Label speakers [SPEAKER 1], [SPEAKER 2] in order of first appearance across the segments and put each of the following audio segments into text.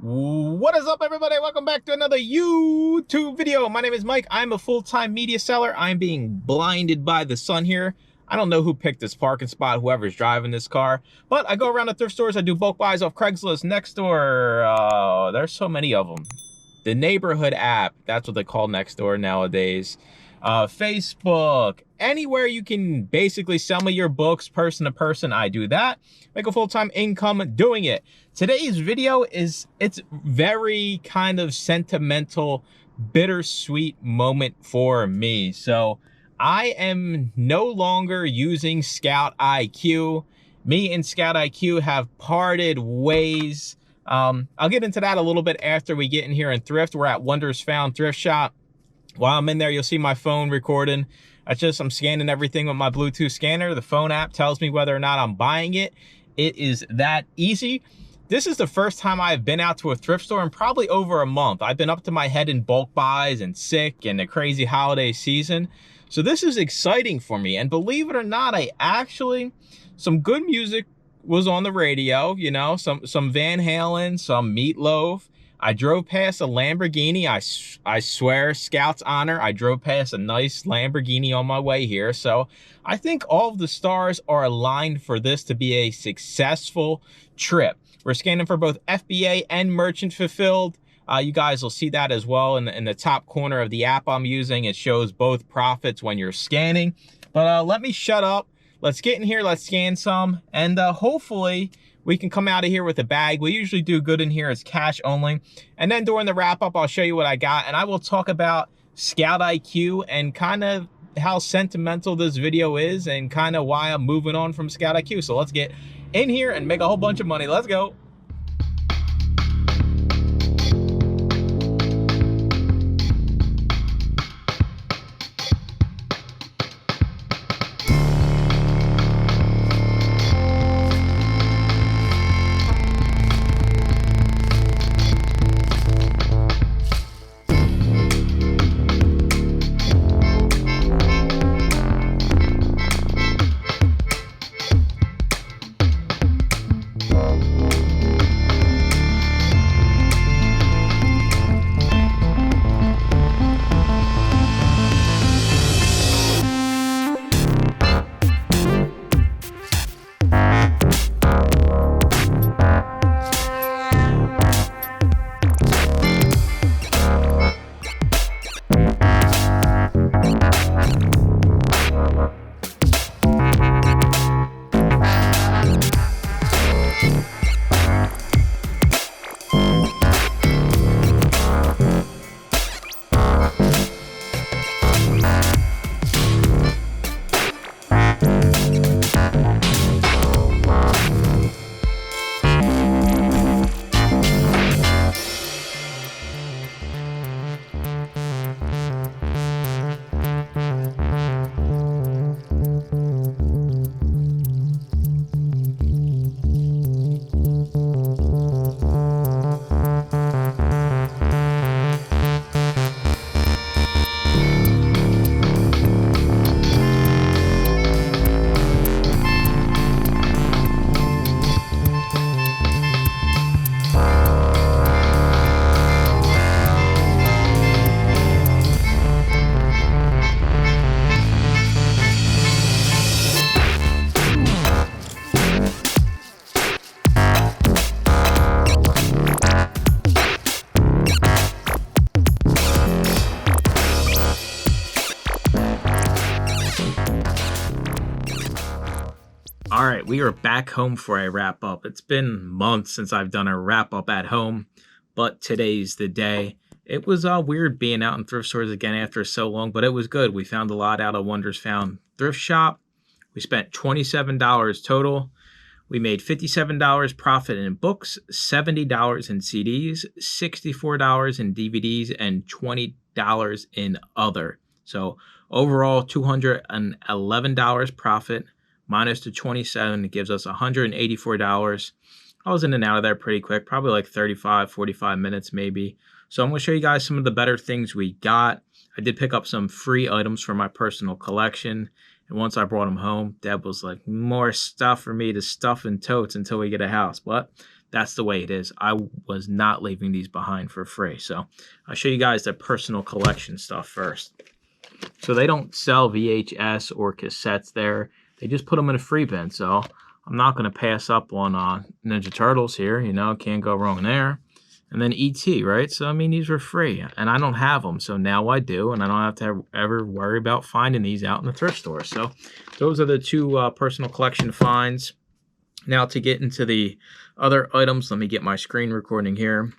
[SPEAKER 1] What is up, everybody? Welcome back to another YouTube video. My name is Mike. I'm a full-time media seller. I'm being blinded by the sun here. I don't know who picked this parking spot, whoever's driving this car, but I go around to thrift stores. I do bulk buys off Craigslist, Nextdoor. There's so many of them. The neighborhood app, that's what they call Nextdoor nowadays. Facebook, anywhere you can basically sell me your books person to person, I do that. Make a full-time income doing it. Today's video it's very kind of sentimental, bittersweet moment for me. So I am no longer using ScoutIQ. Me and ScoutIQ have parted ways. I'll get into that a little bit after we get in here and thrift. We're at Wonders Found Thrift Shop. While I'm in there, you'll see my phone recording. I'm scanning everything with my Bluetooth scanner. The phone app tells me whether or not I'm buying it. It is that easy. This is the first time I've been out to a thrift store in probably over a month. I've been up to my head in bulk buys and sick and the crazy holiday season. So this is exciting for me. And believe it or not, some good music was on the radio, you know, some Van Halen, some Meatloaf. I drove past a Lamborghini. I swear, Scout's honor, I drove past a nice Lamborghini on my way here. So I think all of the stars are aligned for this to be a successful trip. We're scanning for both FBA and merchant fulfilled. You guys will see that as well in the top corner of the app I'm using. It shows both profits when you're scanning. But let me shut up. Let's get in here, let's scan some, and hopefully we can come out of here with a bag. We usually do good in here. It's cash only. And then during the wrap up, I'll show you what I got, and I will talk about ScoutIQ and kind of how sentimental this video is and kind of why I'm moving on from ScoutIQ. So let's get in here and make a whole bunch of money. Let's go. All right, we are back home for a wrap up. It's been months since I've done a wrap up at home, but today's the day. It was weird being out in thrift stores again after so long, but it was good. We found a lot out of Wonders Found Thrift Shop. We spent $27 total. We made $57 profit in books, $70 in CDs, $64 in DVDs, and $20 in other. So overall, $211 profit. Minus the 27 gives us $184. I was in and out of there pretty quick, probably like 35, 45 minutes maybe. So I'm going to show you guys some of the better things we got. I did pick up some free items for my personal collection. And once I brought them home, Deb was like, more stuff for me to stuff in totes until we get a house. But that's the way it is. I was not leaving these behind for free. So I'll show you guys the personal collection stuff first. So they don't sell VHS or cassettes there. They just put them in a free bin. So I'm not going to pass up on Ninja Turtles here. You know, can't go wrong there. And then E.T., right? So, I mean, these were free. And I don't have them. So now I do. And I don't have to ever worry about finding these out in the thrift store. So those are the two personal collection finds. Now to get into the other items, let me get my screen recording here.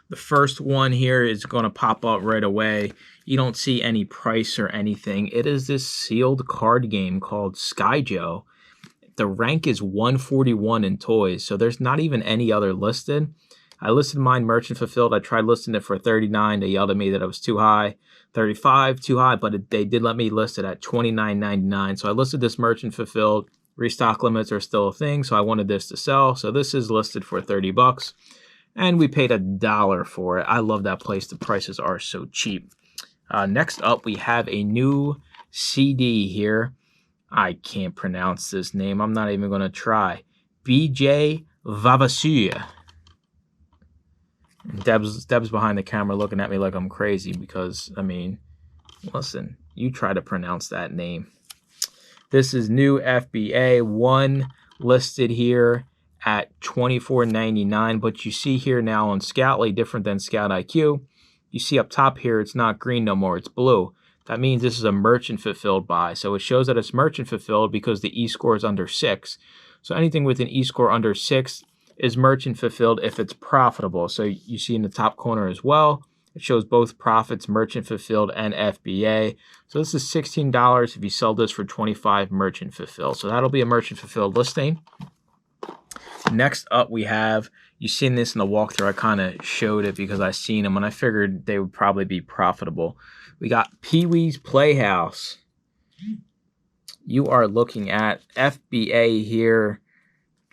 [SPEAKER 1] The first one here is going to pop up right away. You don't see any price or anything. It is this sealed card game called SkyJoe. The rank is 141 in toys, so there's not even any other listed. I listed mine merchant fulfilled. I tried listing it for 39. They yelled at me that it was too high. 35, too high, but they did let me list it at $29.99. So I listed this merchant fulfilled. Restock limits are still a thing, so I wanted this to sell. So this is listed for 30 bucks, and we paid $1 for it. I love that place. The prices are so cheap. Next up, we have a new CD here. I can't pronounce this name. I'm not even going to try. BJ Vavasseur. Debs behind the camera looking at me like I'm crazy because, I mean, listen, you try to pronounce that name. This is new FBA, one listed here at $24.99, but you see here now on Scoutly, different than ScoutIQ, you see up top here, it's not green no more, it's blue. That means this is a merchant fulfilled buy. So it shows that it's merchant fulfilled because the E-score is under 6. So anything with an E-score under 6 is merchant fulfilled if it's profitable. So you see in the top corner as well, it shows both profits, merchant fulfilled and FBA. So this is $16 if you sell this for $25 merchant fulfilled. So that'll be a merchant fulfilled listing. Next up we have, you've seen this in the walkthrough, I kind of showed it because I seen them and I figured they would probably be profitable. We got Pee-wee's Playhouse. You are looking at FBA here,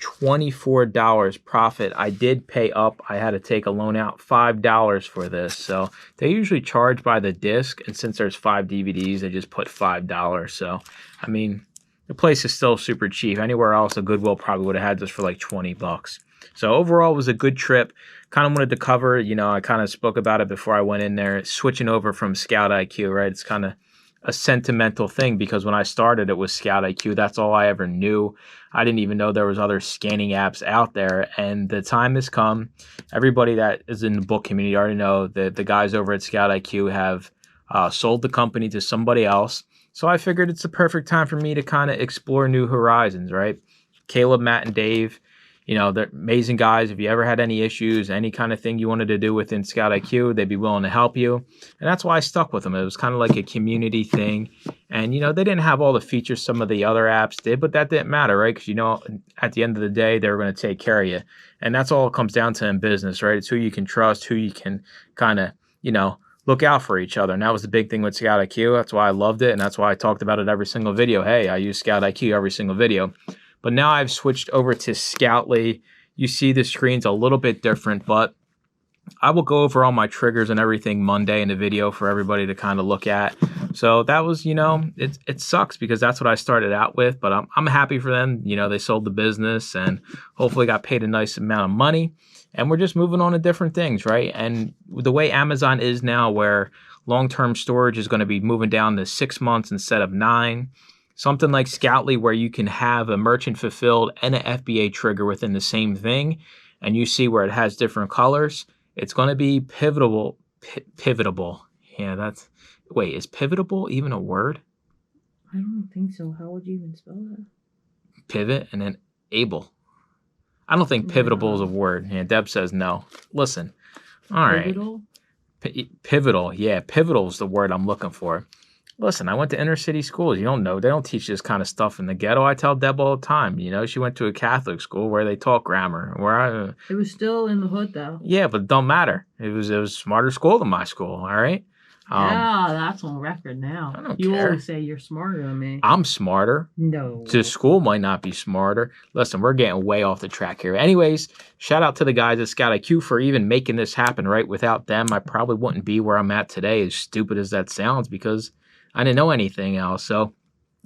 [SPEAKER 1] $24 profit. I did pay up. I had to take a loan out, $5 for this. So they usually charge by the disc, and since there's 5 DVDs, they just put $5. So, I mean, the place is still super cheap. Anywhere else, a Goodwill probably would have had this for like 20 bucks. So overall, it was a good trip. Kind of wanted to cover, you know, I kind of spoke about it before I went in there, switching over from ScoutIQ, right? It's kind of a sentimental thing because when I started, it was ScoutIQ. That's all I ever knew. I didn't even know there was other scanning apps out there. And the time has come. Everybody that is in the book community already know that the guys over at ScoutIQ have sold the company to somebody else. So I figured it's the perfect time for me to kind of explore new horizons, right? Caleb, Matt, and Dave, you know, they're amazing guys. If you ever had any issues, any kind of thing you wanted to do within ScoutIQ, they'd be willing to help you. And that's why I stuck with them. It was kind of like a community thing. And, you know, they didn't have all the features some of the other apps did, but that didn't matter, right? Because, you know, at the end of the day, they were going to take care of you. And that's all it comes down to in business, right? It's who you can trust, who you can kind of, you know, look out for each other. And that was the big thing with ScoutIQ. That's why I loved it. And that's why I talked about it every single video. Hey, I use ScoutIQ every single video. But now I've switched over to Scoutly. You see the screen's a little bit different, but I will go over all my triggers and everything Monday in the video for everybody to kind of look at. So that was, you know, it sucks because that's what I started out with, but I'm happy for them. You know, they sold the business and hopefully got paid a nice amount of money. And we're just moving on to different things, right? And the way Amazon is now, where long-term storage is going to be moving down to 6 months instead of 9. Something like Scoutly, where you can have a merchant fulfilled and an FBA trigger within the same thing, and you see where it has different colors. It's going to be pivotable. Pivotable. Yeah, that's... Wait, is pivotable even a word?
[SPEAKER 2] I don't think so. How would you even spell that?
[SPEAKER 1] Pivot and then able. I don't think pivotable is a word. Yeah, Deb says no. Listen. All right.
[SPEAKER 2] Pivotal?
[SPEAKER 1] Pivotal. Yeah, pivotal is the word I'm looking for. Listen, I went to inner city schools. You don't know. They don't teach this kind of stuff in the ghetto. I tell Deb all the time. You know, she went to a Catholic school where they taught grammar.
[SPEAKER 2] It was still in the hood, though.
[SPEAKER 1] Yeah, but it don't matter. It was a smarter school than my school, all right?
[SPEAKER 2] Yeah, that's on record now.
[SPEAKER 1] I don't
[SPEAKER 2] You
[SPEAKER 1] care.
[SPEAKER 2] always say you're smarter than me.
[SPEAKER 1] I'm smarter.
[SPEAKER 2] No.
[SPEAKER 1] The school might not be smarter. Listen, we're getting way off the track here. Anyways, shout out to the guys at ScoutIQ for even making this happen, right? Without them, I probably wouldn't be where I'm at today, as stupid as that sounds, because I didn't know anything else. So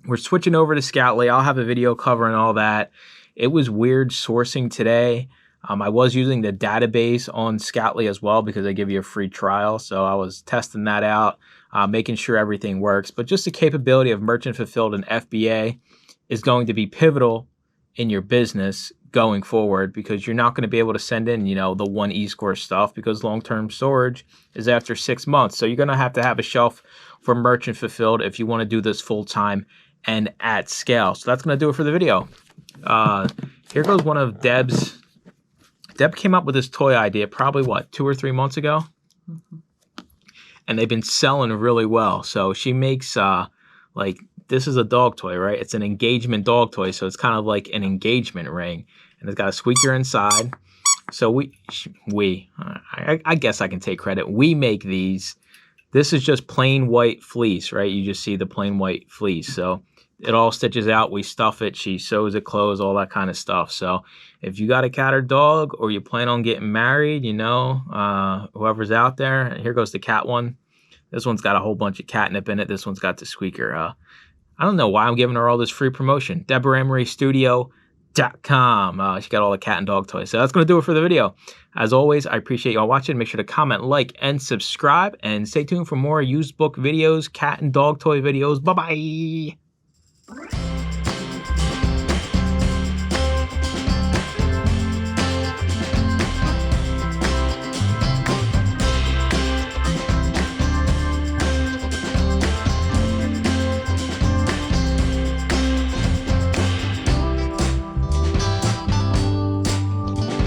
[SPEAKER 1] we're switching over to Scoutly. I'll have a video covering all that. It was weird sourcing today. I was using the database on Scoutly as well because they give you a free trial. So I was testing that out, making sure everything works. But just the capability of merchant fulfilled and FBA is going to be pivotal in your business going forward, because you're not going to be able to send in, you know, the one eScore stuff, because long-term storage is after 6 months. So you're going to have a shelf for merchant fulfilled if you want to do this full-time and at scale. So that's going to do it for the video. Here goes one of Debs. Deb came up with this toy idea probably, what, 2 or 3 months ago? And they've been selling really well. So she makes, like, this is a dog toy, right? It's an engagement dog toy. So it's kind of like an engagement ring. And it's got a squeaker inside. So I guess I can take credit. We make these. This is just plain white fleece, right? You just see the plain white fleece. So it all stitches out. We stuff it. She sews it closed, all that kind of stuff. So if you got a cat or dog, or you plan on getting married, you know, whoever's out there, here goes the cat one. This one's got a whole bunch of catnip in it. This one's got the squeaker. I don't know why I'm giving her all this free promotion. DeborahAnne-MarieStudio.com. She got all the cat and dog toys. So that's going to do it for the video. As always, I appreciate y'all watching. Make sure to comment, like, and subscribe. And stay tuned for more used book videos, cat and dog toy videos. Bye-bye.